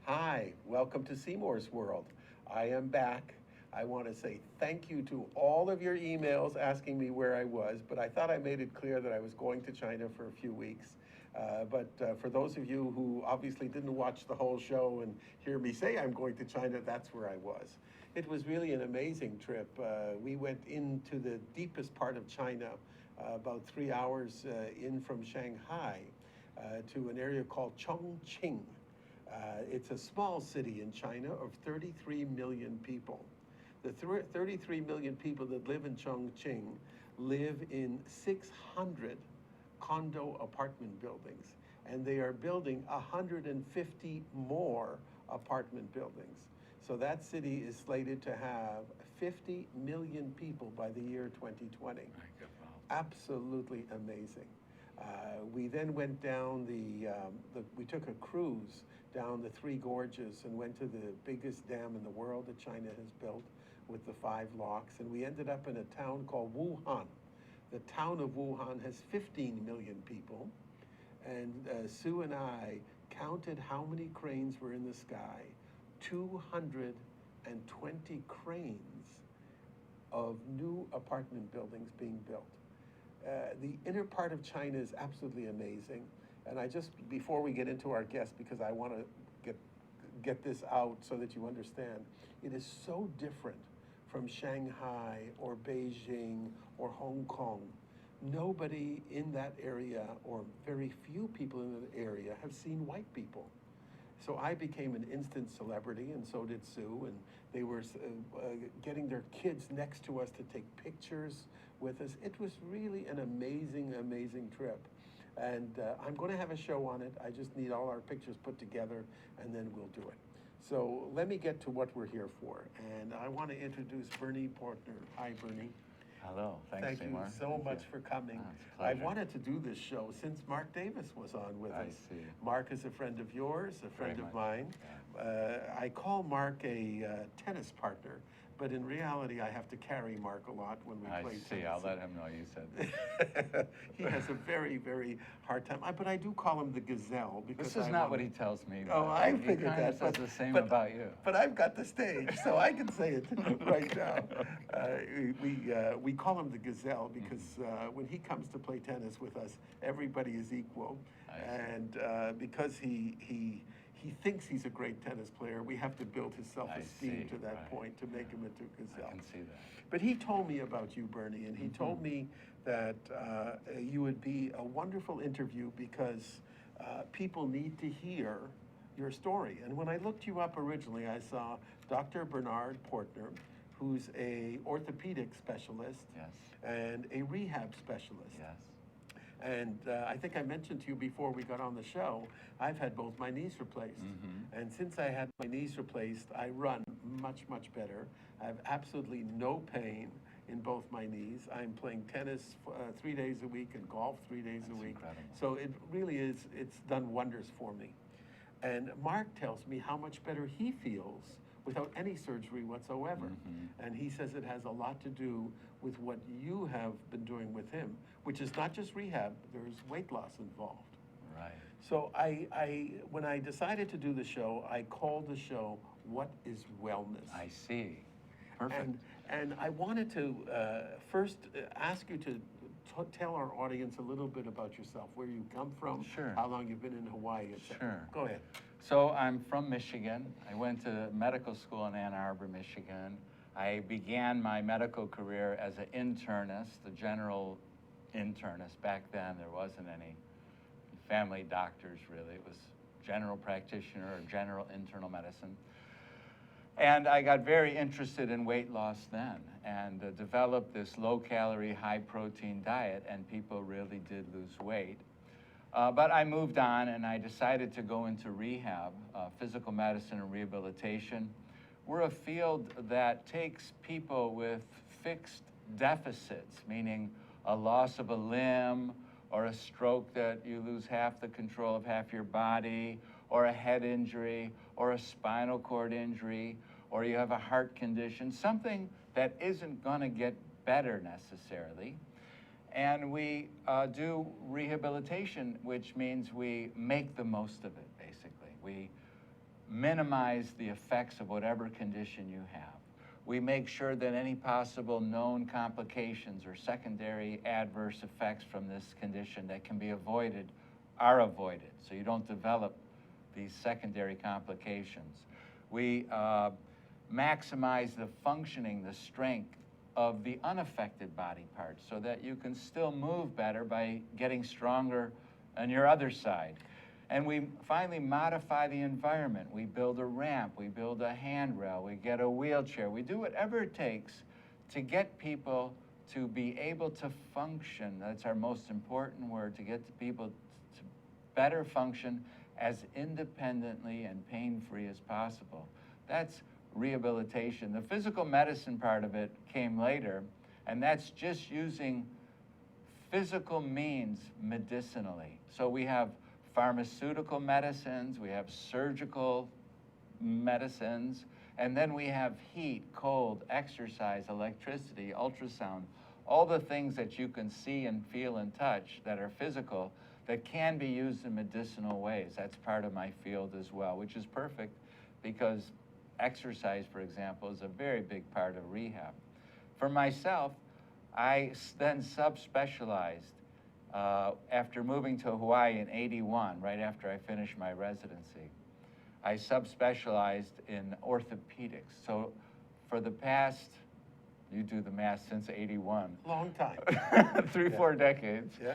Hi, welcome to Seymour's World. I am back. I want to say thank you to all of your emails asking me where I was, but I thought I made it clear that I was going to China for a few weeks. But for those of you who obviously didn't watch the whole show and hear me say I'm going to China, that's where I was. It was really an amazing trip. We went into the deepest part of China, about 3 hours in from Shanghai, to an area called Chongqing. It's a small city in China of 33 million people. The 33 million people that live in Chongqing live in 600 condo apartment buildings, and they are building 150 more apartment buildings. So that city is slated to have 50 million people by the year 2020. Absolutely amazing. We then went down we took a cruise down the Three Gorges and went to the biggest dam in the world that China has built with the 5 locks, and we ended up in a town called Wuhan. The town of Wuhan has 15 million people, and Sue and I counted how many cranes were in the sky. 220 cranes of new apartment buildings being built. The inner part of China is absolutely amazing. And before we get into our guest, because I want to get this out so that you understand, it is so different from Shanghai or Beijing or Hong Kong. Nobody in that area, or very few people in that area, have seen white people. So I became an instant celebrity, and so did Sue, and they were getting their kids next to us to take pictures with us. It was really an amazing, amazing trip. And I'm going to have a show on it. I just need all our pictures put together, and then we'll do it. So let me get to what we're here for. And I want to introduce Bernie Portner. Hi, Bernie. Hello, thanks, Seymour. Thank you so much for coming. It's a pleasure. I wanted to do this show since Mark Davis was on with us. I see. Mark is a friend of yours, a friend Very of much. mine. Yeah. I call Mark a tennis partner, but in reality, I have to carry Mark a lot when we play tennis. I see. I'll let him know you said that. He has a very, very hard time. But I do call him the gazelle because this is not what he tells me. Oh, I figured that. He kind of says the same about you. But I've got the stage, so I can say it right now. We call him the gazelle because when he comes to play tennis with us, everybody is equal. And because he thinks he's a great tennis player, we have to build his self-esteem to that point to make him into a gazelle. I can see that. But he told me about you, Bernie, and he told me that you would be a wonderful interview because people need to hear your story. And when I looked you up originally, I saw Dr. Bernard Portner, who's a orthopedic specialist and a rehab specialist. Yes. And I think I mentioned to you before we got on the show, I've had both my knees replaced. And since I had my knees replaced, I run much, much better. I have absolutely no pain in both my knees. I'm playing tennis 3 days a week and golf 3 days a week. Incredible. So it really is, it's done wonders for me. And Mark tells me how much better he feels without any surgery whatsoever. And he says it has a lot to do with what you have been doing with him, which is not just rehab, there's weight loss involved. Right. So when I decided to do the show, I called the show, What is Wellness? I see. Perfect. And I wanted to first ask you to tell our audience a little bit about yourself, where you come from, Sure. how long you've been in Hawaii, etc. Sure. Go ahead. So I'm from Michigan. I went to medical school in Ann Arbor, Michigan. I began my medical career as an internist, a general internist. Back then, there wasn't any family doctors, really. It was general practitioner or general internal medicine. And I got very interested in weight loss then and developed this low-calorie, high-protein diet, and people really did lose weight. But I moved on, and I decided to go into rehab, physical medicine and rehabilitation. We're a field that takes people with fixed deficits, meaning a loss of a limb or a stroke that you lose half the control of half your body, or a head injury, or a spinal cord injury, or you have a heart condition, something that isn't going to get better necessarily. And we do rehabilitation, which means we make the most of it, basically. We minimize the effects of whatever condition you have. We make sure that any possible known complications or secondary adverse effects from this condition that can be avoided are avoided, so you don't develop these secondary complications. We maximize the functioning, the strength of the unaffected body parts so that you can still move better by getting stronger on your other side. And we finally modify the environment. We build a ramp, we build a handrail, we get a wheelchair. We do whatever it takes to get people to be able to function. That's our most important word, to get the people to better function as independently and pain-free as possible. That's rehabilitation. The physical medicine part of it came later, and that's just using physical means medicinally. So we have pharmaceutical medicines, we have surgical medicines, and then we have heat, cold, exercise, electricity, ultrasound, all the things that you can see and feel and touch that are physical that can be used in medicinal ways. That's part of my field as well, which is perfect because exercise, for example, is a very big part of rehab. For myself, I then subspecialized after moving to Hawaii in '81, right after I finished my residency. I subspecialized in orthopedics. So for the past, you do the math, since '81. Long time. 4 decades. Yeah.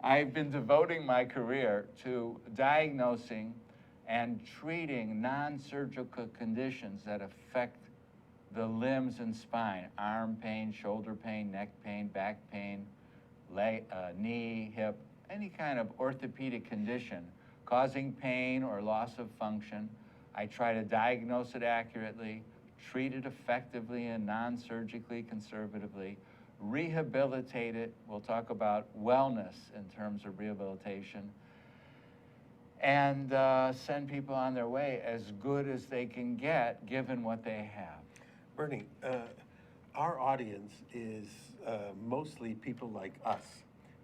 I've been devoting my career to diagnosing and treating non-surgical conditions that affect the limbs and spine: arm pain, shoulder pain, neck pain, back pain, leg, knee, hip, any kind of orthopedic condition causing pain or loss of function. I try to diagnose it accurately, treat it effectively and non-surgically, conservatively, rehabilitate it. We'll talk about wellness in terms of rehabilitation, and send people on their way as good as they can get given what they have. Bernie, our audience is mostly people like us,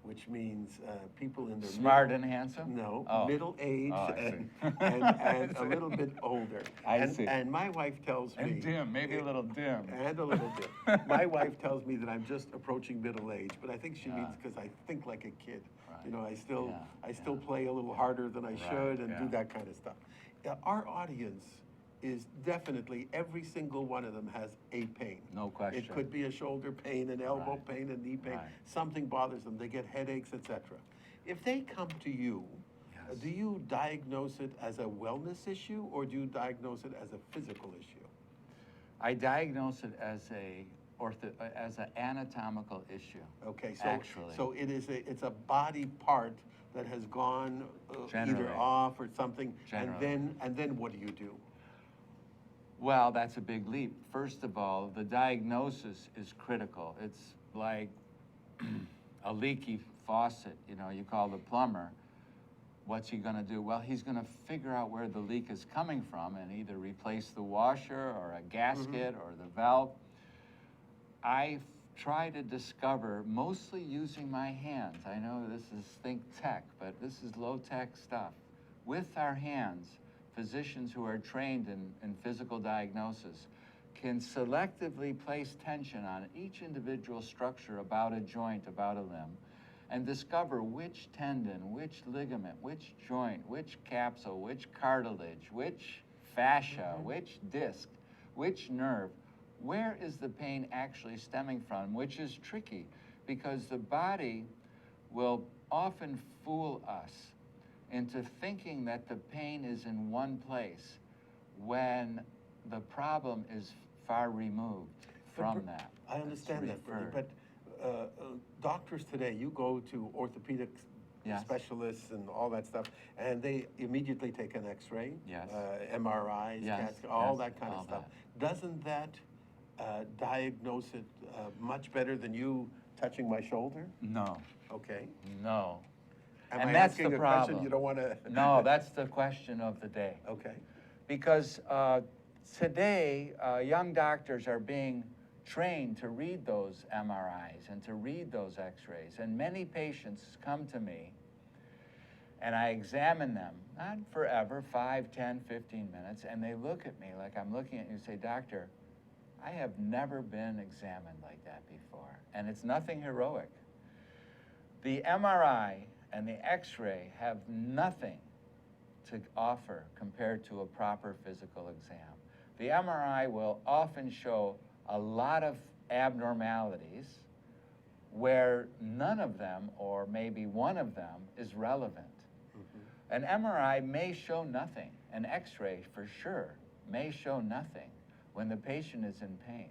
which means people in their Smart and handsome? No, Oh. middle age Oh, I and, see. and a little bit older. I see. And my wife tells me... And dim, maybe a little dim. And a little dim. My wife tells me that I'm just approaching middle age, but I think she means because I think like a kid. Right. You know, I still Yeah. play a little harder than I should and do yeah. that kind of stuff. Our audience is definitely, every single one of them has a pain. No question. It could be a shoulder pain, an elbow Right. pain, a knee pain. Right. Something bothers them. They get headaches, etc. If they come to you, Yes. do you diagnose it as a wellness issue or do you diagnose it as a physical issue? I diagnose it as as an anatomical issue. Okay, so Actually. so it's a body part that has gone either Generally. off or something, Generally. and then what do you do? Well, that's a big leap. First of all, the diagnosis is critical. It's like a leaky faucet. You know, you call the plumber. What's he going to do? Well, he's going to figure out where the leak is coming from and either replace the washer or a gasket or the valve. I try to discover, mostly using my hands. I know this is ThinkTech, but this is low-tech stuff. With our hands, physicians who are trained in physical diagnosis can selectively place tension on each individual structure about a joint, about a limb, and discover which tendon, which ligament, which joint, which capsule, which cartilage, which fascia, which disc, which nerve, where is the pain actually stemming from, which is tricky because the body will often fool us into thinking that the pain is in one place when the problem is far removed from that. I understand It's that, Bernie, referred. but doctors today, you go to orthopedic Yes. specialists and all that stuff, and they immediately take an X-ray, Yes. MRIs, Yes, all yes, that kind all of stuff. Doesn't that diagnose it much better than you touching my shoulder? No, Okay. no. Am And I that's asking the a question problem. you don't want to? No, that's the question of the day. Okay. Because today, young doctors are being trained to read those MRIs and to read those x-rays. And many patients come to me and I examine them, not forever, 5, 10, 15 minutes, and they look at me like I'm looking at you and say, "Doctor, I have never been examined like that before." And it's nothing heroic. The MRI and the x-ray have nothing to offer compared to a proper physical exam. The MRI will often show a lot of abnormalities where none of them, or maybe one of them, is relevant. An MRI may show nothing. An x-ray, for sure, may show nothing when the patient is in pain.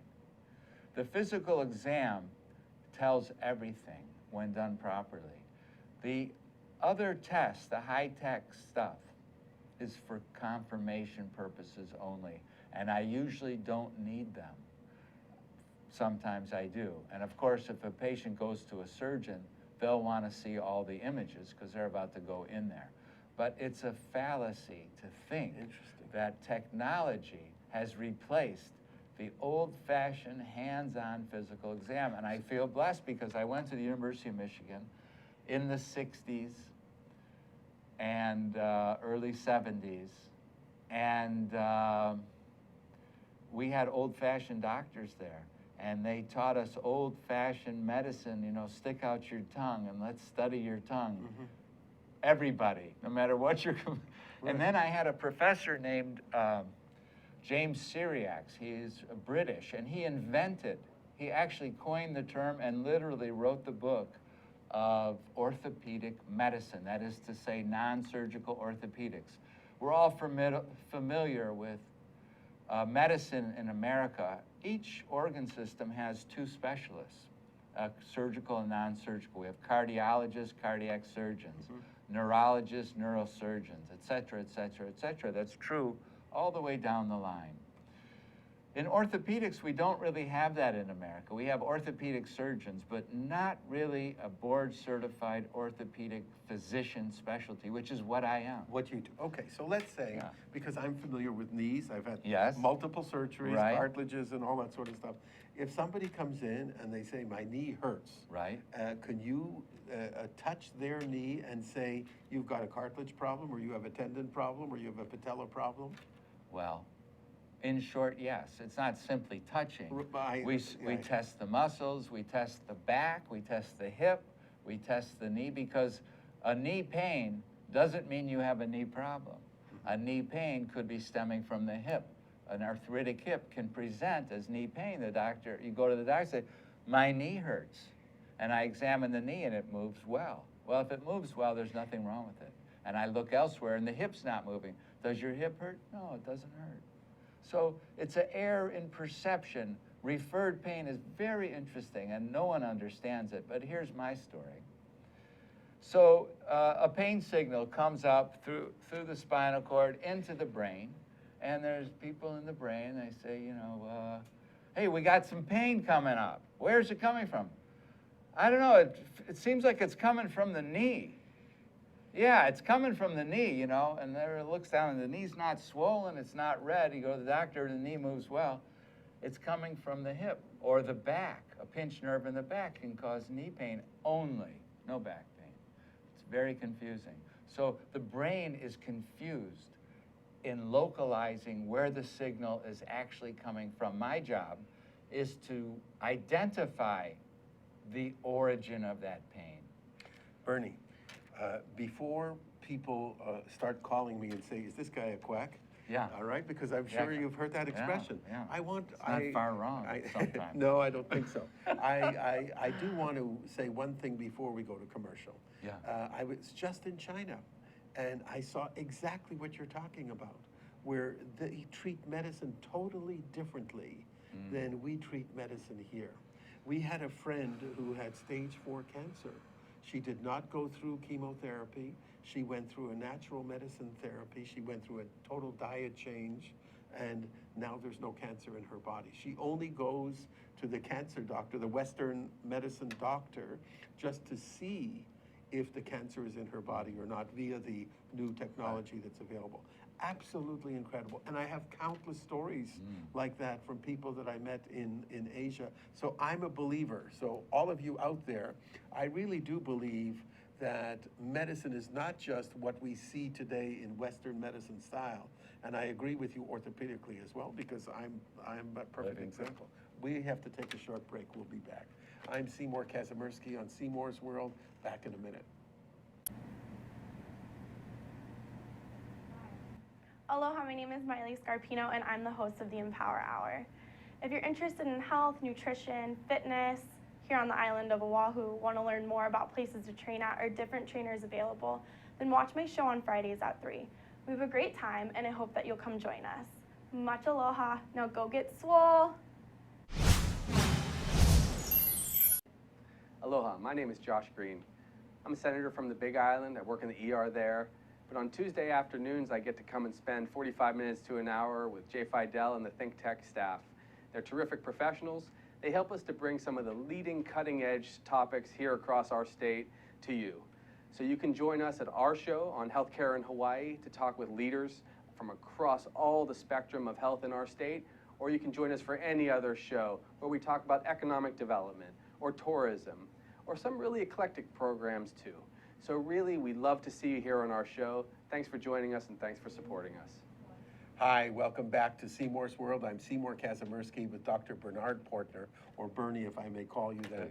The physical exam tells everything when done properly. The other tests, the high-tech stuff, is for confirmation purposes only, and I usually don't need them. Sometimes I do. And of course, if a patient goes to a surgeon, they'll want to see all the images because they're about to go in there. But it's a fallacy to think that technology has replaced the old-fashioned hands-on physical exam. And I feel blessed because I went to the University of Michigan in the 60s and early 70s. And we had old-fashioned doctors there. And they taught us old-fashioned medicine, you know, stick out your tongue and let's study your tongue. Everybody, no matter what you're... And then I had a professor named James Syriacs. He's British, and he actually coined the term and literally wrote the book of orthopedic medicine, that is to say non-surgical orthopedics. We're all familiar with medicine in America. Each organ system has two specialists, surgical and non-surgical. We have cardiologists, cardiac surgeons, neurologists, neurosurgeons, et cetera, et cetera, et cetera. That's true all the way down the line. In orthopedics, we don't really have that in America. We have orthopedic surgeons, but not really a board-certified orthopedic physician specialty, which is what I am. What you do. Okay, so let's say, because I'm familiar with knees, I've had multiple surgeries, cartilages, and all that sort of stuff. If somebody comes in and they say, my knee hurts, can you touch their knee and say, you've got a cartilage problem, or you have a tendon problem, or you have a patella problem? Well, in short, yes. It's not simply touching. We test the muscles, we test the back, we test the hip, we test the knee, because a knee pain doesn't mean you have a knee problem. A knee pain could be stemming from the hip. An arthritic hip can present as knee pain. You go to the doctor and say, my knee hurts. And I examine the knee and it moves well. Well, if it moves well, there's nothing wrong with it. And I look elsewhere and the hip's not moving. Does your hip hurt? No, it doesn't hurt. So it's an error in perception. Referred pain is very interesting and no one understands it, but here's my story. So a pain signal comes up through the spinal cord into the brain, and there's people in the brain, they say, you know, hey, we got some pain coming up. Where's it coming from? I don't know, it seems like it's coming from the knee. Yeah, it's coming from the knee, you know, and there it looks down, and the knee's not swollen, it's not red. You go to the doctor, the knee moves well. It's coming from the hip or the back. A pinched nerve in the back can cause knee pain only, no back pain. It's very confusing. So the brain is confused in localizing where the signal is actually coming from. My job is to identify the origin of that pain. Bernie, before people start calling me and say, is this guy a quack? Yeah. All right, because I'm sure you've heard that expression. Yeah. It's not far wrong sometimes. No, I don't think so. I do want to say one thing before we go to commercial. Yeah. I was just in China, and I saw exactly what you're talking about, where they treat medicine totally differently than we treat medicine here. We had a friend who had stage 4 cancer. She did not go through chemotherapy. She went through a natural medicine therapy. She went through a total diet change, and now there's no cancer in her body. She only goes to the cancer doctor, the Western medicine doctor, just to see if the cancer is in her body or not via the new technology that's available. Absolutely incredible. And I have countless stories like that from people that I met in Asia. So I'm a believer. So all of you out there, I really do believe that medicine is not just what we see today in Western medicine style. And I agree with you orthopedically as well, because I'm a perfect example. We have to take a short break. We'll be back. I'm Seymour Kazimirski on Seymour's World. Back in a minute. Aloha, my name is Miley Scarpino, and I'm the host of the Empower Hour. If you're interested in health, nutrition, fitness, here on the island of Oahu, want to learn more about places to train at or different trainers available, then watch my show on Fridays at 3. We have a great time, and I hope that you'll come join us. Much aloha. Now go get swole. Aloha, my name is Josh Green. I'm a senator from the Big Island. I work in the ER there. But on Tuesday afternoons, I get to come and spend 45 minutes to an hour with Jay Fidel and the ThinkTech staff. They're terrific professionals. They help us to bring some of the leading cutting-edge topics here across our state to you. So you can join us at our show on healthcare in Hawaii to talk with leaders from across all the spectrum of health in our state, or you can join us for any other show where we talk about economic development or tourism or some really eclectic programs too. So really, we'd love to see you here on our show. Thanks for joining us and thanks for supporting us. Hi, welcome back to Seymour's World. I'm Seymour Kazimirski with Dr. Bernard Portner, or Bernie if I may call you that.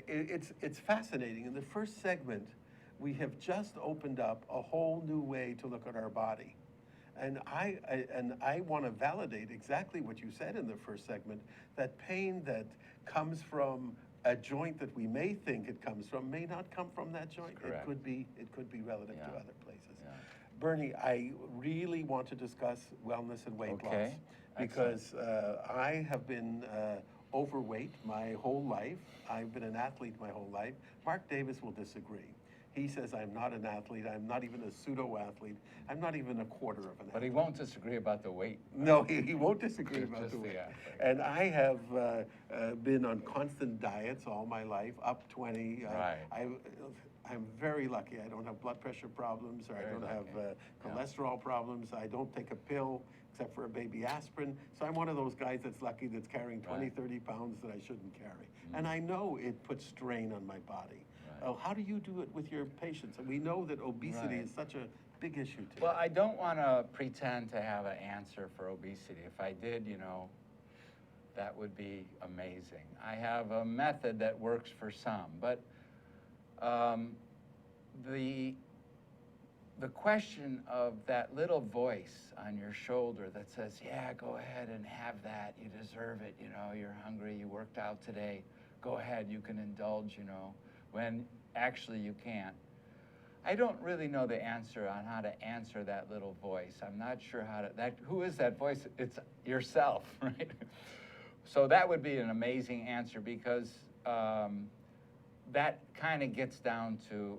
It's fascinating. In the first segment, we have just opened up a whole new way to look at our body. And I want to validate exactly what you said in the first segment, that pain that comes from a joint that we may think it comes from may not come from that joint. It could be relative to other places. Yeah. Bernie, I really want to discuss wellness and weight loss because I have been overweight my whole life. I've been an athlete my whole life. Mark Davis will disagree. He says I'm not an athlete. I'm not even a pseudo-athlete. I'm not even a quarter of an athlete. But he won't disagree about the weight. No, he won't disagree about the weight. And I have been on constant diets all my life, up 20. Right. I'm very lucky. I don't have blood pressure problems, or I don't have cholesterol problems. I don't take a pill except for a baby aspirin. So I'm one of those guys that's lucky that's carrying 20, 30 pounds that I shouldn't carry. And I know it puts strain on my body. How do you do it with your patients? And we know that obesity is such a big issue today. Well, I don't want to pretend to have an answer for obesity. If I did, that would be amazing. I have a method that works for some, but the question of that little voice on your shoulder that says, yeah, go ahead and have that, you deserve it, you're hungry, you worked out today, go ahead, you can indulge, when actually you can't. I don't really know the answer on how to answer that little voice. I'm not sure how to, who is that voice? It's yourself, right? So that would be an amazing answer, because that kind of gets down to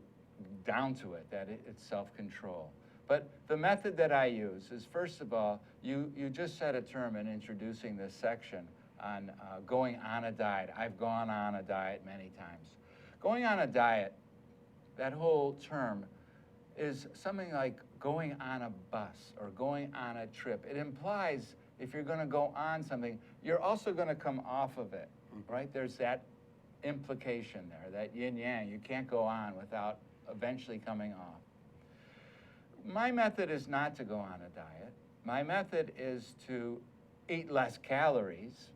it, that it's self-control. But the method that I use is, first of all, you just said a term in introducing this section on going on a diet. I've gone on a diet many times. Going on a diet, that whole term is something like going on a bus or going on a trip. It implies if you're going to go on something, you're also going to come off of it, right? There's that implication there, that yin-yang. You can't go on without eventually coming off. My method is not to go on a diet. My method is to eat less calories.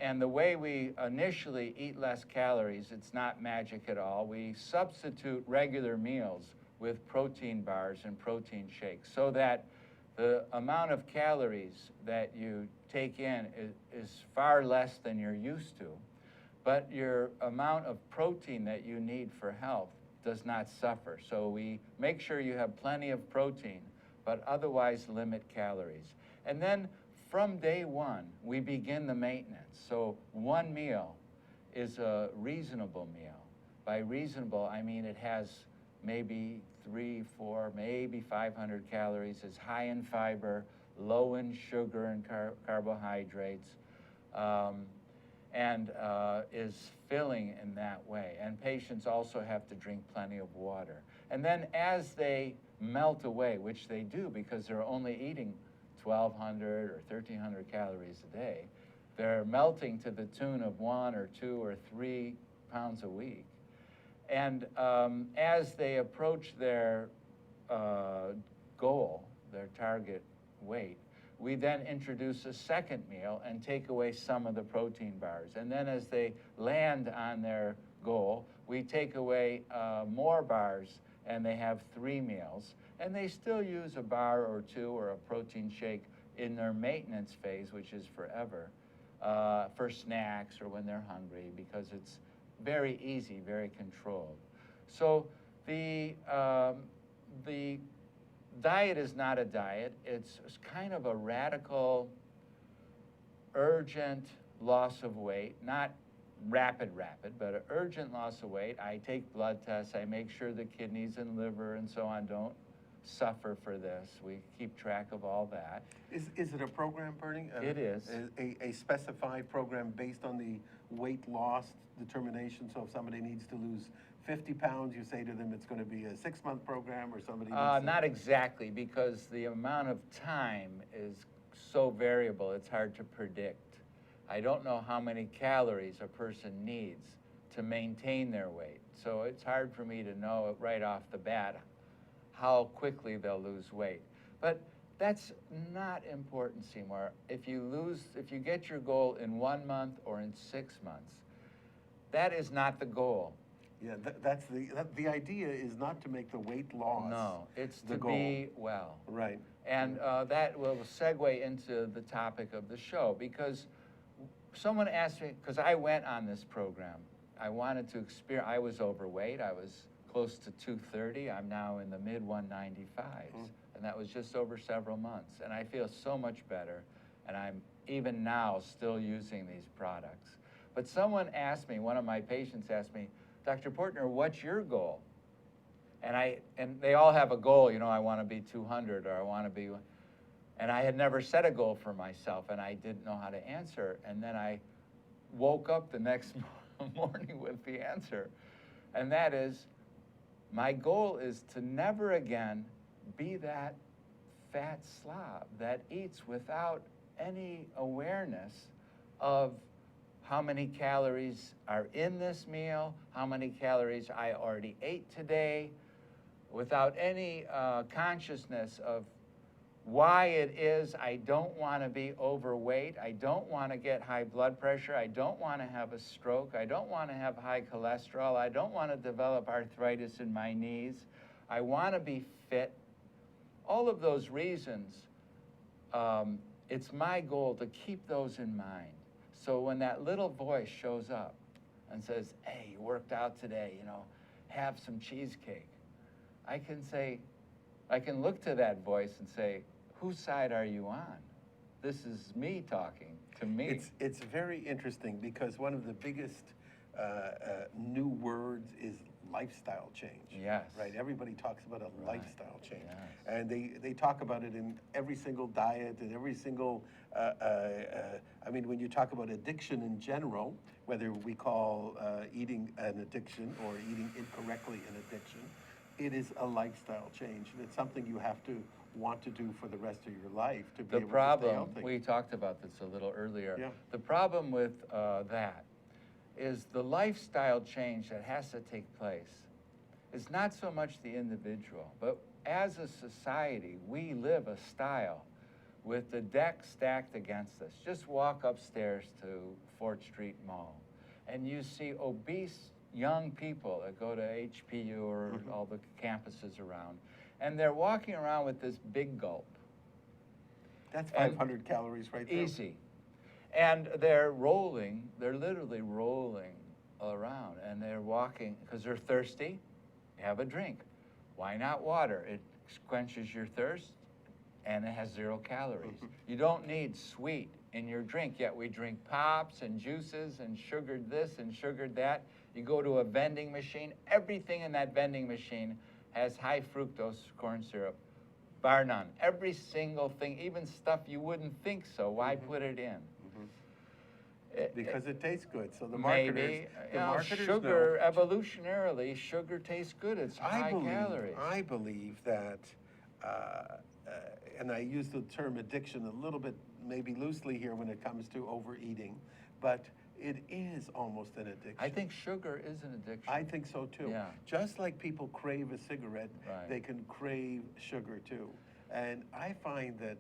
And the way we initially eat less calories, it's not magic at all. We substitute regular meals with protein bars and protein shakes, so that the amount of calories that you take in is far less than you're used to, but your amount of protein that you need for health does not suffer. So we make sure you have plenty of protein, but otherwise limit calories. And then from day one, we begin the maintenance. So one meal is a reasonable meal. By reasonable, I mean it has maybe 300, 400, maybe 500 calories. It's high in fiber, low in sugar and carbohydrates. and is filling in that way. And patients also have to drink plenty of water. And then as they melt away, which they do because they're only eating 1,200 or 1,300 calories a day, they're melting to the tune of 1 or 2 or 3 pounds a week. And as they approach their goal, their target weight, we then introduce a second meal and take away some of the protein bars. And then as they land on their goal, we take away more bars and they have 3 meals. And they still use a bar or 2 or a protein shake in their maintenance phase, which is forever, for snacks or when they're hungry, because it's very easy, very controlled. So the diet is not a diet. It's kind of a radical, urgent loss of weight, not rapid, but an urgent loss of weight. I take blood tests. I make sure the kidneys and liver and so on don't suffer for this. We keep track of all that. Is it a program, Bernie? It is. A specified program based on the weight loss determination? So if somebody needs to lose 50 pounds, you say to them it's going to be a 6-month program, or somebody needs Not exactly, because the amount of time is so variable, it's hard to predict. I don't know how many calories a person needs to maintain their weight. So it's hard for me to know right off the bat how quickly they'll lose weight. But that's not important, Seymour. If you get your goal in 1 month or in 6 months, that is not the goal. Yeah, that's the idea is not to make the weight loss. No, it's the to goal. be well. Right. And that will segue into the topic of the show, because someone asked me, because I went on this program, I wanted to experience, I was overweight, I was close to 230, I'm now in the mid 195s, and that was just over several months, and I feel so much better, and I'm even now still using these products. But someone asked me, one of my patients asked me, Dr. Portner, what's your goal? And they all have a goal, you know, I want to be 200 or I want to be, and I had never set a goal for myself and I didn't know how to answer. And then I woke up the next morning with the answer. And that is, my goal is to never again be that fat slob that eats without any awareness of how many calories are in this meal, how many calories I already ate today, without any consciousness of why it is I don't want to be overweight, I don't want to get high blood pressure, I don't want to have a stroke, I don't want to have high cholesterol, I don't want to develop arthritis in my knees, I want to be fit. All of those reasons, it's my goal to keep those in mind. So when that little voice shows up and says, hey, you worked out today, you know, have some cheesecake, I can look to that voice and say, whose side are you on? This is me talking to me. It's very interesting because one of the biggest new words is lifestyle change. Yes. Right? Everybody talks about a lifestyle change. Yes. And they talk about it in every single diet and every single, I mean, when you talk about addiction in general, whether we call eating an addiction or eating incorrectly an addiction, it is a lifestyle change. And it's something you have to want to do for the rest of your life to be able to stay problem, healthy. we talked about this a little earlier. Yeah. The problem with that is the lifestyle change that has to take place is not so much the individual, but as a society, we live a style with the deck stacked against us. Just walk upstairs to Fort Street Mall, and you see obese young people that go to HPU or all the campuses around, and they're walking around with this big gulp. That's 500 calories right there. Easy. And they're literally rolling around, and they're walking, because they're thirsty, have a drink. Why not water? It quenches your thirst, and it has 0 calories. You don't need sweet in your drink, yet we drink pops and juices and sugared this and sugared that. You go to a vending machine, everything in that vending machine has high fructose corn syrup, bar none. Every single thing, even stuff you wouldn't think so, why put it in? because it tastes good. So the Maybe. marketers Sugar, know. evolutionarily, sugar tastes good. It's high calories. I believe that, and I use the term addiction a little bit, maybe loosely here when it comes to overeating, but it is almost an addiction. I think sugar is an addiction. I think so too. Yeah. Just like people crave a cigarette, Right. they can crave sugar too. And I find that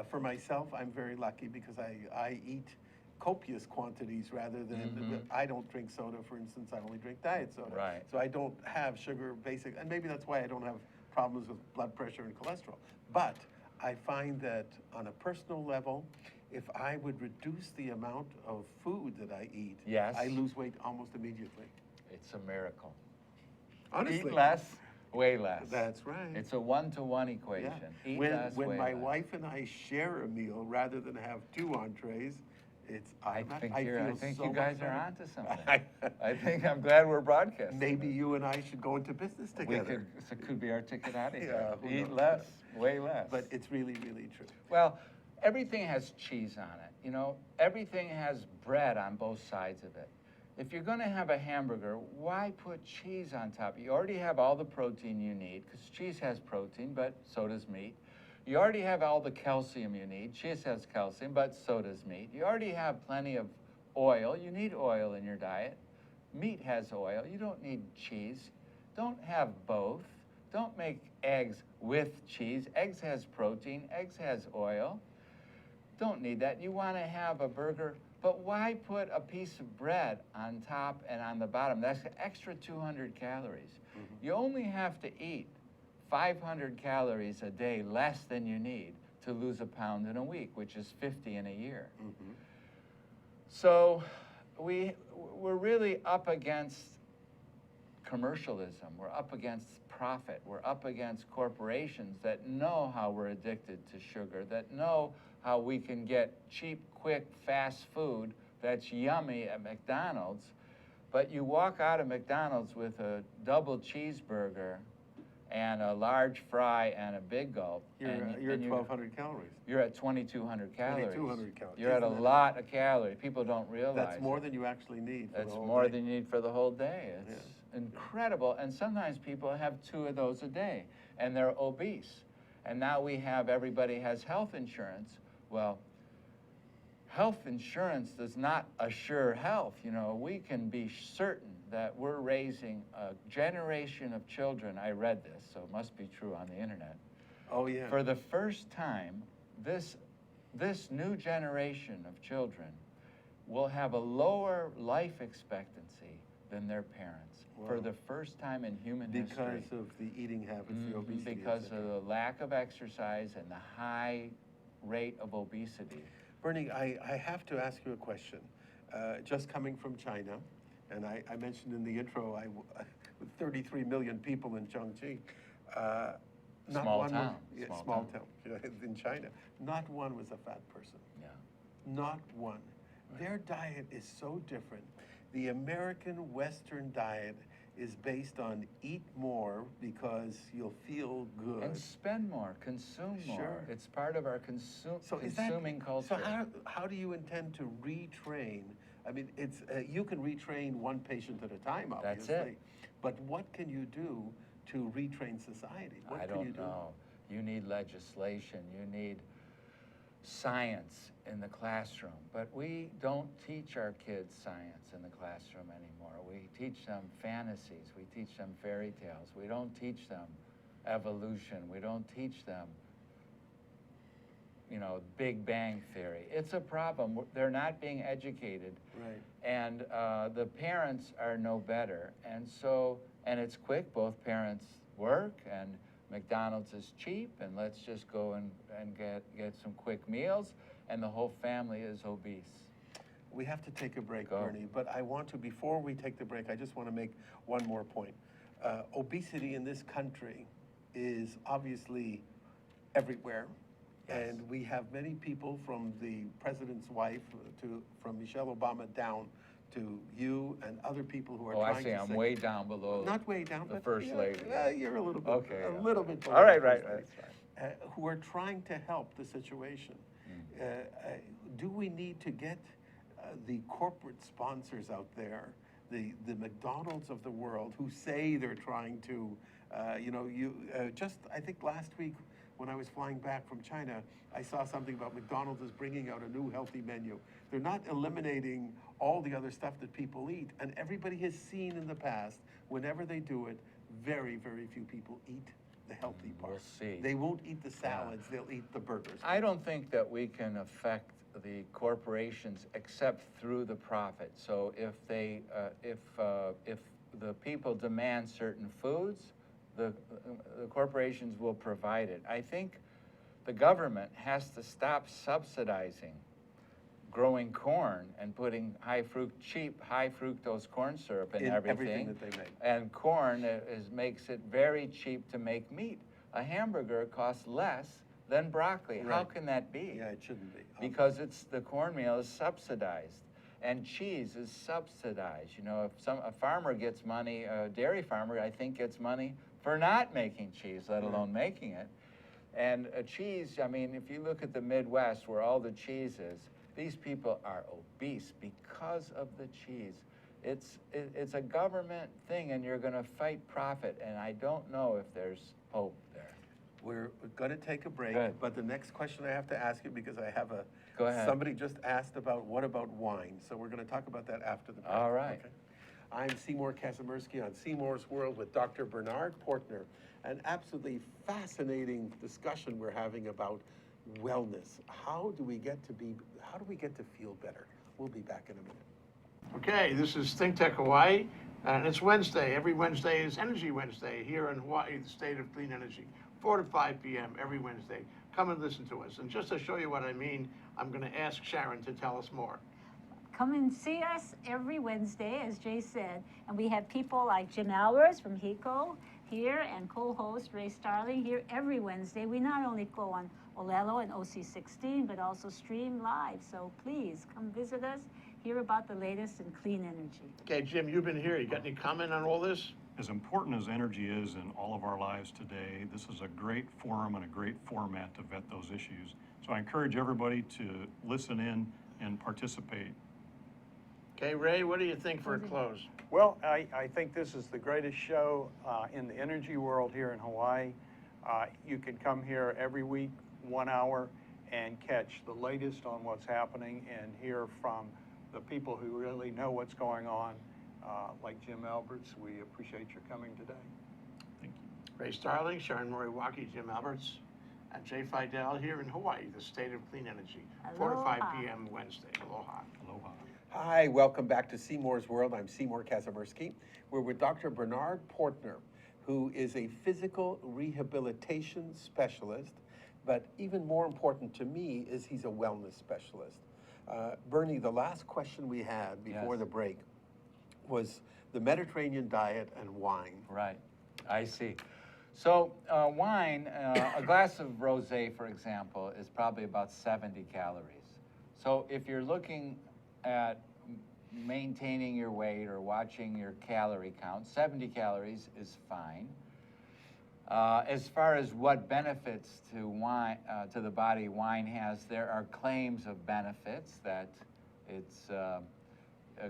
for myself, I'm very lucky because I eat copious quantities rather than, I don't drink soda, for instance, I only drink diet soda. Right. So I don't have sugar basic, and maybe that's why I don't have problems with blood pressure and cholesterol. But I find that on a personal level, if I would reduce the amount of food that I eat, Yes. I lose weight almost immediately. It's a miracle. Honestly. Eat less, weigh less. That's right. It's a 1-to-1 equation. Eat less, When weigh my less. wife and I share a meal rather than have 2 entrees, it's I think so you guys much are better. onto something. I'm glad we're broadcasting. Maybe you and I should go into business together. It could be our ticket out of here. Yeah, who Eat knows? less, weigh less. But it's really, really true. Well, everything has cheese on it. You know, everything has bread on both sides of it. If you're going to have a hamburger, why put cheese on top? You already have all the protein you need, because cheese has protein, but so does meat. You already have all the calcium you need. Cheese has calcium, but so does meat. You already have plenty of oil. You need oil in your diet. Meat has oil. You don't need cheese. Don't have both. Don't make eggs with cheese. Eggs has protein. Eggs has oil. Don't need that. You want to have a burger, but why put a piece of bread on top and on the bottom? That's an extra 200 calories. You only have to eat 500 calories a day less than you need to lose a pound in a week, which is 50 in a year. So we're really up against commercialism. We're up against profit. We're up against corporations that know how we're addicted to sugar, that know how we can get cheap, quick, fast food that's yummy at McDonald's, but you walk out of McDonald's with a double cheeseburger and a large fry and a big gulp. You're at 1,200 calories. You're at 2,200 calories. 2,200 calories. You're at a Isn't that- lot of calories. People don't realize That's more it. than you actually need. For That's the whole more day. than you need for the whole day. It's incredible. And sometimes people have 2 of those a day, and they're obese. And now we have, everybody has health insurance. Well, health insurance does not assure health. You know, we can be certain that we're raising a generation of children. I read this, so it must be true on the internet. Oh, yeah. For the first time, this new generation of children will have a lower life expectancy than their parents for Wow. the first time in human history. Because of the eating habits, the obesity. Because et of cetera. the lack of exercise and the high rate of obesity. Bernie, I have to ask you a question. Just coming from China, and I mentioned in the intro, with 33 million people in Chongqing, not Small one town. was, Small small town in China, not one was a fat person. Yeah. Not one. Their diet is so different. The American Western diet is based on eat more because you'll feel good. And spend more, consume more. Sure. It's part of our consuming culture. So how do you intend to retrain? I mean, it's you can retrain one patient at a time, obviously. That's it. But what can you do to retrain society? What I can you don't do? know. You need legislation. You need science in the classroom. But we don't teach our kids science in the classroom anymore. We teach them fantasies. We teach them fairy tales. We don't teach them evolution. We don't teach them, you know, Big Bang Theory. It's a problem. They're not being educated. Right. And the parents are no better. And so, and it's quick. Both parents work, and McDonald's is cheap, and let's just go and get some quick meals, and the whole family is obese. We have to take a break, Go. Bernie, but I want to, before we take the break, I just want to make one more point. Obesity in this country is obviously everywhere. Yes. And we have many people from the president's wife from Michelle Obama down to you and other people who are Oh, I trying see. to I'm say, way down below. not way down, the but first lady. You're a little bit, Okay, a yeah. little bit below All right, the right, first lady, that's fine. who are trying to help the situation. Do we need to get the corporate sponsors out there, the McDonald's of the world, who say they're trying to, I think last week when I was flying back from China, I saw something about McDonald's is bringing out a new healthy menu. They're not eliminating all the other stuff that people eat, and everybody has seen in the past, whenever they do it, very, very few people eat the healthy part. We'll see. They won't eat the salads, they'll eat the burgers. I don't think that we can affect the corporations except through the profit. So if the people demand certain foods, the corporations will provide it. I think the government has to stop subsidizing growing corn and putting cheap high fructose corn syrup in everything that they make. And corn makes it very cheap to make meat. A hamburger costs less than broccoli. Right. How can that be? Yeah, it shouldn't be. Because the cornmeal is subsidized, and cheese is subsidized. You know, if a farmer gets money, a dairy farmer, I think, gets money for not making cheese, let alone making it. And cheese, I mean, if you look at the Midwest where all the cheese is, these people are obese because of the cheese. It's a government thing, and you're going to fight profit, and I don't know if there's hope there. We're going to take a break, Good. but the next question I have to ask you, because I have Go ahead. somebody just asked about what about wine, so we're going to talk about that after the break. All right. Okay. I'm Seymour Kazimirski on Seymour's World with Dr. Bernard Portner. An absolutely fascinating discussion we're having about wellness. How do we get to feel better? We'll be back in a minute. Okay, this is ThinkTech Hawaii, and it's Wednesday. Every Wednesday is Energy Wednesday here in Hawaii, the state of clean energy. 4 to 5 p.m. every Wednesday. Come and listen to us. And just to show you what I mean, I'm going to ask Sharon to tell us more. Come and see us every Wednesday, as Jay said. And we have people like Jim Albers from HECO here and co-host Ray Starling here every Wednesday. We not only go on Olelo and OC16, but also stream live. So please come visit us, hear about the latest in clean energy. Okay, Jim, you've been here. You got any comment on all this? As important as energy is in all of our lives today, this is a great forum and a great format to vet those issues. So I encourage everybody to listen in and participate. Okay, Ray, what do you think for a close? Well, I think this is the greatest show in the energy world here in Hawaii. You can come here every week, 1 hour, and catch the latest on what's happening and hear from the people who really know what's going on, like Jim Alberts. We appreciate your coming today. Thank you. Ray Starling, Sharon Moriwaki, Jim Alberts, and Jay Fidel here in Hawaii, the state of clean energy. 4 to 5 Aloha. p.m. Wednesday. Aloha. Aloha. Hi, welcome back to Seymour's World. I'm Seymour Kazimirski. We're with Dr. Bernard Portner, who is a physical rehabilitation specialist, but even more important to me is he's a wellness specialist. Bernie, the last question we had before the break was the Mediterranean diet and wine. Right, I see. So wine, a glass of rosé, for example, is probably about 70 calories. So if you're looking at maintaining your weight or watching your calorie count, 70 calories is fine. As far as what benefits to wine, to the body wine has, there are claims of benefits that it's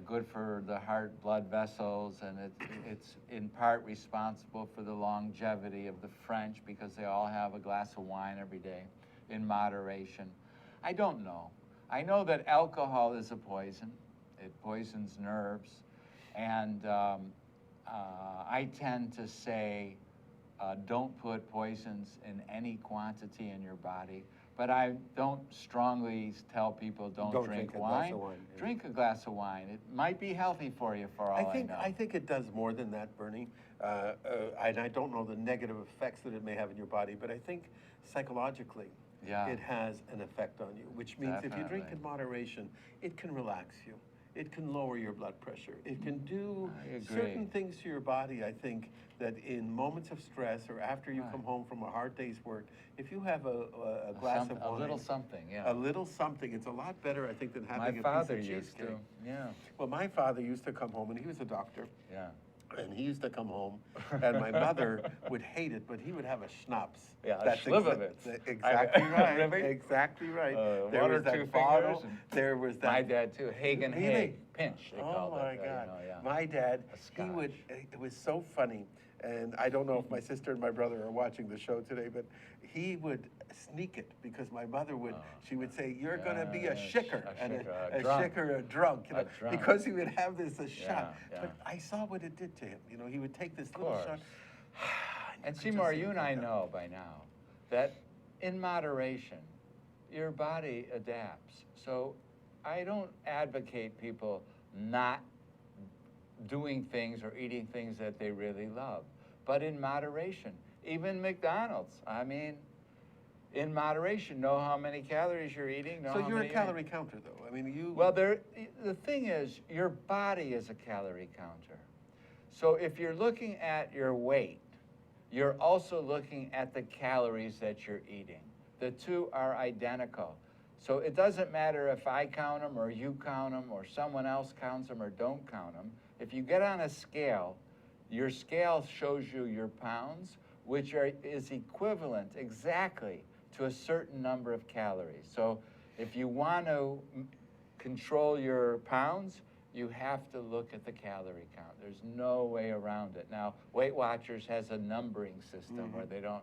good for the heart, blood vessels, and it's in part responsible for the longevity of the French because they all have a glass of wine every day in moderation. I don't know. I know that alcohol is a poison. It poisons nerves, and I tend to say don't put poisons in any quantity in your body. But I don't strongly tell people don't drink a wine. glass of wine. Drink a glass of wine. It might be healthy for you, for all I know. I think it does more than that, Bernie. And I don't know the negative effects that it may have in your body, but I think psychologically, it has an effect on you, which means if you drink Definitely. in moderation, it can relax you. It can lower your blood pressure. It can do I agree. certain things to your body, I think, that in moments of stress or after you come home from a hard day's work, if you have a glass of wine. A little something, yeah. A little something, it's a lot better, I think, than having My a piece father of used to, cheesecake. yeah. Well, my father used to come home, and he was a doctor. Yeah. And he used to come home, and my mother would hate it, but he would have a schnapps. Yeah, a That's Schlivovitz. Exactly right. Really? Exactly right. There One or was that two bottle. fingers. There was that. My dad too, Hagen Really? Haig, pinch, they Oh called my it. God! You know, yeah. My dad, A he would. scotch. It was so funny, and I don't know if my sister and my brother are watching the show today, but he would sneak it because my mother would. She would say, "You're going to be a shicker, and a drunk. shicker, a drunk," you know, drunk. because he would have this shot. yeah. But I saw what it did to him. You know, he would take this Of little course. shot. And could Seymour, just see you it and I go down. know by now that in moderation, your body adapts. So I don't advocate people not doing things or eating things that they really love, but in moderation. Even McDonald's, I mean, in moderation, know how many calories you're eating. Know So how you're a many calorie counter, though. I mean, you. Well, the thing is, your body is a calorie counter. So if you're looking at your weight, you're also looking at the calories that you're eating. The two are identical. So it doesn't matter if I count them or you count them or someone else counts them or don't count them. If you get on a scale, your scale shows you your pounds, which is equivalent exactly to a certain number of calories. So if you want to control your pounds, you have to look at the calorie count. There's no way around it. Now, Weight Watchers has a numbering system where they don't,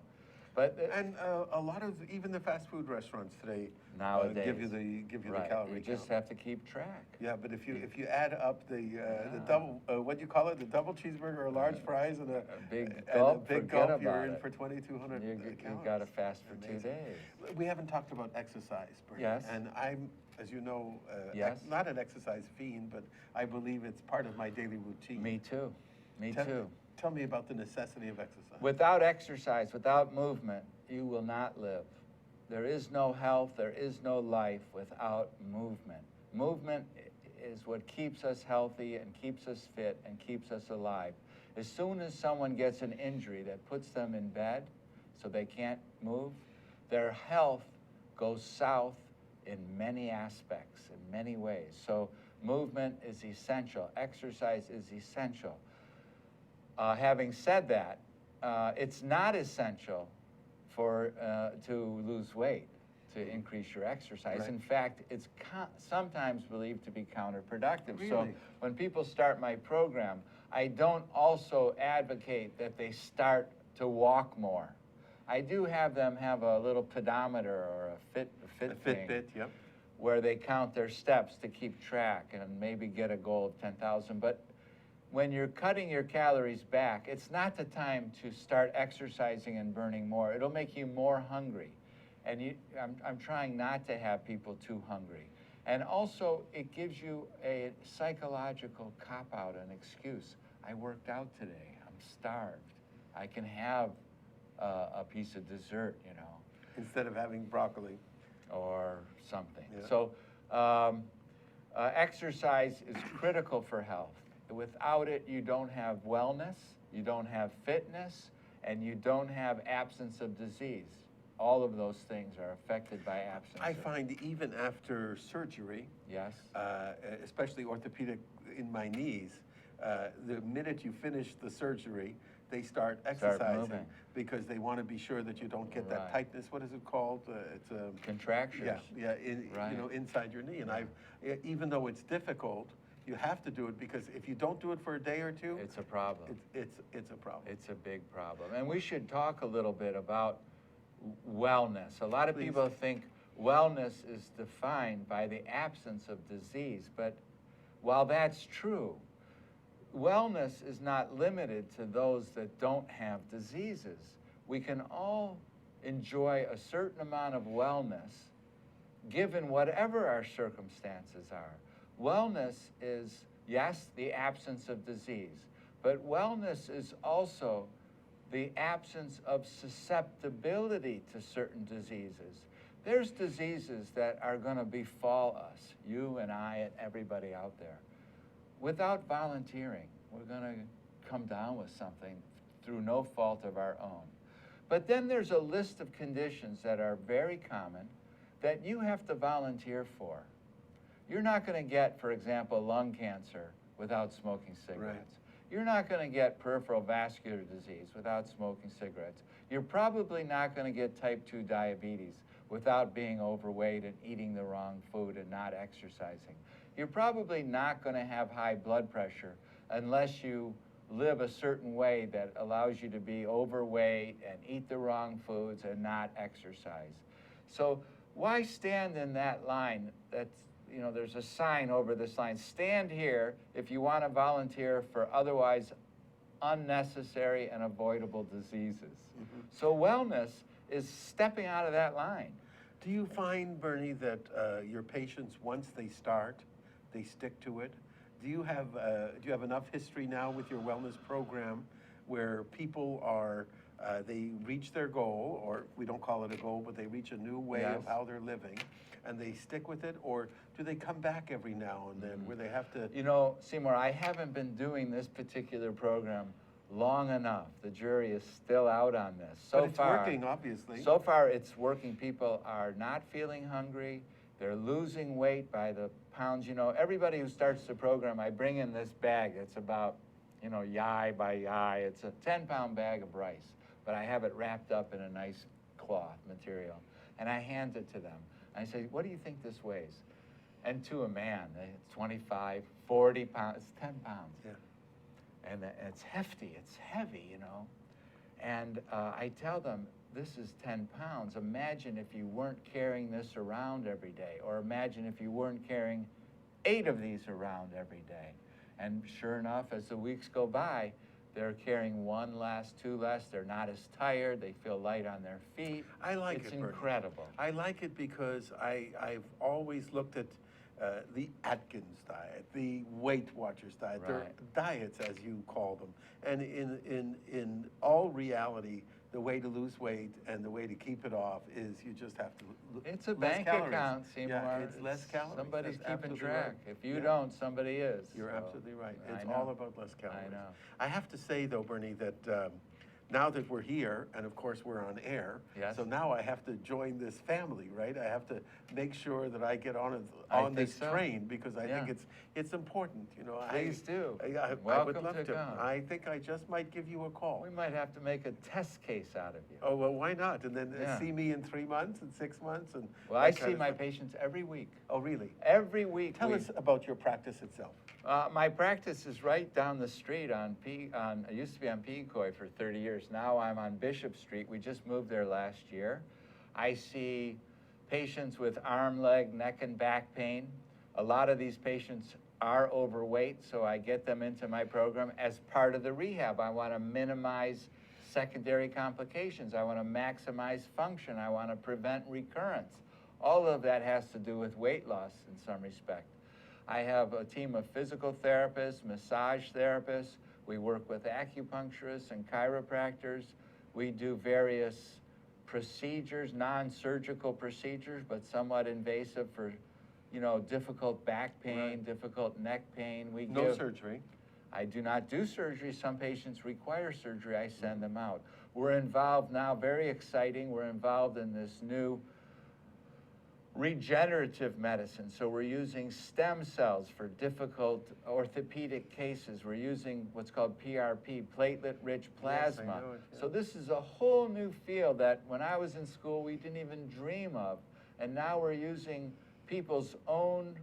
but And a lot of even the fast food restaurants today nowadays give you the right, calorie you just count. have to keep track. Yeah, but if you add up the double what do you call it, the double cheeseburger, or large fries, and a big and gulp, a big forget gulp, you're about in it. for 2,200 You calories. got to fast for 2 Amazing. days. We haven't talked about exercise, Bernie. Yes. And I'm, as you know, Yes. not an exercise fiend, but I believe it's part of my daily routine. Me too. Me too. Tell me about the necessity of exercise. Without exercise, without movement, you will not live. There is no health, there is no life without movement. Movement is what keeps us healthy and keeps us fit and keeps us alive. As soon as someone gets an injury that puts them in bed so they can't move, their health goes south in many aspects, in many ways. So movement is essential. Exercise is essential. Having said that, it's not essential to lose weight, to increase your exercise. Right. In fact, it's sometimes believed to be counterproductive. So Really? when people start my program, I don't also advocate that they start to walk more. I do have them have a little pedometer or a Fitbit thing, Fitbit, yep. where they count their steps to keep track and maybe get a goal of 10,000. But when you're cutting your calories back, it's not the time to start exercising and burning more. It'll make you more hungry. And I'm trying not to have people too hungry. And also, it gives you a psychological cop-out, an excuse. I worked out today. I'm starved. I can have a piece of dessert, you know. Instead of having broccoli. Or something. Yeah. So exercise is critical for health. Without it, you don't have wellness, you don't have fitness, and you don't have absence of disease. All of those things are affected by absence. I find even after surgery, Yes. especially orthopedic in my knees, the minute you finish the surgery, they start exercising moving. because they want to be sure that you don't get that Right. tightness. What is it called? It's Contractures. yeah, Right. you know, inside your knee. And even though it's difficult, you have to do it because if you don't do it for a day or two, It's a problem. it's a problem. It's a big problem. And we should talk a little bit about wellness. A lot of Please. people think wellness is defined by the absence of disease, but while that's true, wellness is not limited to those that don't have diseases. We can all enjoy a certain amount of wellness given whatever our circumstances are. Wellness is, yes, the absence of disease, but wellness is also the absence of susceptibility to certain diseases. There's diseases that are going to befall us, you and I and everybody out there. Without volunteering, we're going to come down with something through no fault of our own. But then there's a list of conditions that are very common that you have to volunteer for. You're not going to get, for example, lung cancer without smoking cigarettes. You're not going to get peripheral vascular disease without smoking cigarettes. You're probably not going to get type 2 diabetes without being overweight and eating the wrong food and not exercising. You're probably not going to have high blood pressure unless you live a certain way that allows you to be overweight and eat the wrong foods and not exercise. So why stand in that line? That's, you know, there's a sign over this line. Stand here if you want to volunteer for otherwise unnecessary and avoidable diseases. So wellness is stepping out of that line. Do you find, Bernie, that your patients, once they start, they stick to it? Do you have enough history now with your wellness program where people are, they reach their goal, or we don't call it a goal, but they reach a new way Yes. of how they're living, and they stick with it? Or do they come back every now and then where they have to? You know, Seymour, I haven't been doing this particular program long enough. The jury is still out on this. So But it's far, working, obviously. So far, it's working. People are not feeling hungry. They're losing weight by the pounds. You know, everybody who starts the program, I bring in this bag. It's about, you know, yai by yai. It's a 10-pound bag of rice, but I have it wrapped up in a nice cloth material. And I hand it to them. I say, what do you think this weighs? And to a man, it's 25, 40 pounds, it's 10 pounds. Yeah. And it's hefty, it's heavy, you know. And I tell them, this is 10 pounds. Imagine if you weren't carrying this around every day, or imagine if you weren't carrying 8 of these around every day. And sure enough, as the weeks go by, they're carrying 1 less, 2 less. They're not as tired. They feel light on their feet. I like it's it, Bernie. incredible. I like it because I've always looked at the Atkins diet, the Weight Watchers diet, they're Right. diets as you call them. And in all reality, the way to lose weight and the way to keep it off is you just have to It's a less bank calories. account, Seymour. Yeah, it's less calories. Somebody's That's keeping absolutely track. right. If you Yeah. don't, somebody is. You're So, absolutely right. I It's know. all about less calories. I know. I have to say, though, Bernie, that now that we're here, and of course we're on air, Yes. so now I have to join this family, right? I have to make sure that I get on I on think this so. train because I think Yeah. it's important. You know, Please do. I would Welcome love to to. come. I think I just might give you a call. We might have to make a test case out of you. Oh well, why not? And then Yeah. see me in 3 months and 6 months and. Well, that I kind see of my stuff. patients every week. Oh really? Every week. Tell us about your practice itself. My practice is right down the street on I used to be on Peacoy for 30 years. Now I'm on Bishop Street. We just moved there last year. I see patients with arm, leg, neck, and back pain. A lot of these patients are overweight, so I get them into my program as part of the rehab. I want to minimize secondary complications. I want to maximize function. I want to prevent recurrence. All of that has to do with weight loss in some respect. I have a team of physical therapists, massage therapists. We work with acupuncturists and chiropractors. We do various procedures, non-surgical procedures, but somewhat invasive for, you know, difficult back pain, Right. difficult neck pain. We No give, surgery. I do not do surgery. Some patients require surgery. I send them out. We're involved now, very exciting, we're involved in this new regenerative medicine. So we're using stem cells for difficult orthopedic cases. We're using what's called PRP, platelet-rich plasma. know it, yeah. So this is a whole new field that when I was in school, we didn't even dream of. And now we're using people's own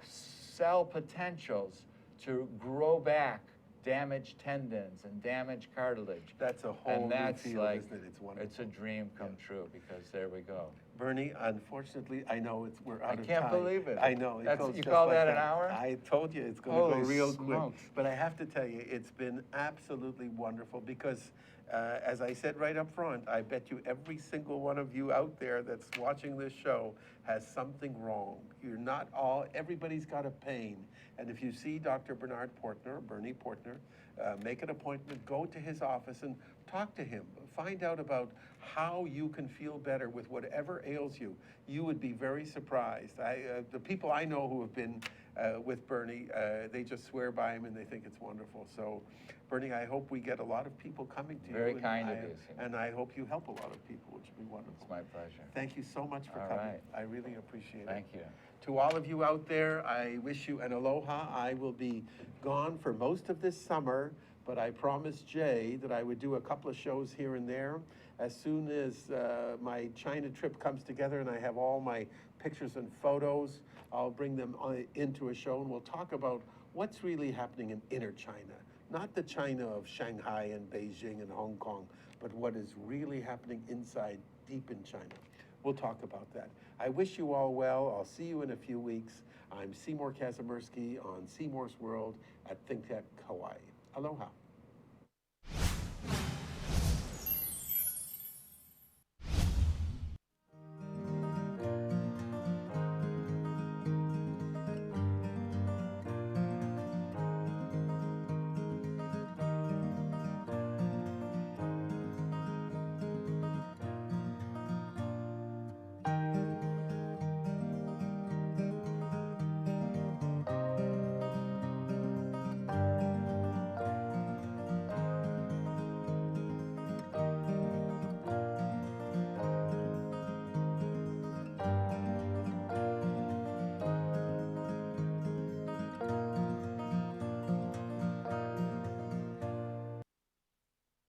cell potentials to grow back damaged tendons and damaged cartilage. That's a whole And new that's field, like, isn't it? It's wonderful. it's a dream come true because there we go. Bernie, unfortunately, I know we're out of time. I can't believe it. I know. It That's- goes you just call like that an hour? I told you it's going to go Holy real smokes. quick. But I have to tell you, it's been absolutely wonderful because, as I said right up front, I bet you every single one of you out there that's watching this show has something wrong. You're not all, everybody's got a pain. And if you see Dr. Bernard Portner, Bernie Portner, make an appointment, go to his office and talk to him. Find out about how you can feel better with whatever ails you. You would be very surprised. The people I know who have been with Bernie. They just swear by him and they think it's wonderful. So, Bernie, I hope we get a lot of people coming to you. Very and kind of I- you, Seymour. And I hope you help a lot of people, which would be wonderful. It's my pleasure. Thank you so much for All coming. right. I really appreciate it. Thank you. To all of you out there, I wish you an aloha. I will be gone for most of this summer, but I promised Jay that I would do a couple of shows here and there. As soon as my China trip comes together and I have all my pictures and photos, I'll bring them into a show and we'll talk about what's really happening in inner China. Not the China of Shanghai and Beijing and Hong Kong, but what is really happening inside, deep in China. We'll talk about that. I wish you all well. I'll see you in a few weeks. I'm Seymour Kazimirski on Seymour's World at ThinkTech Hawaii. Aloha.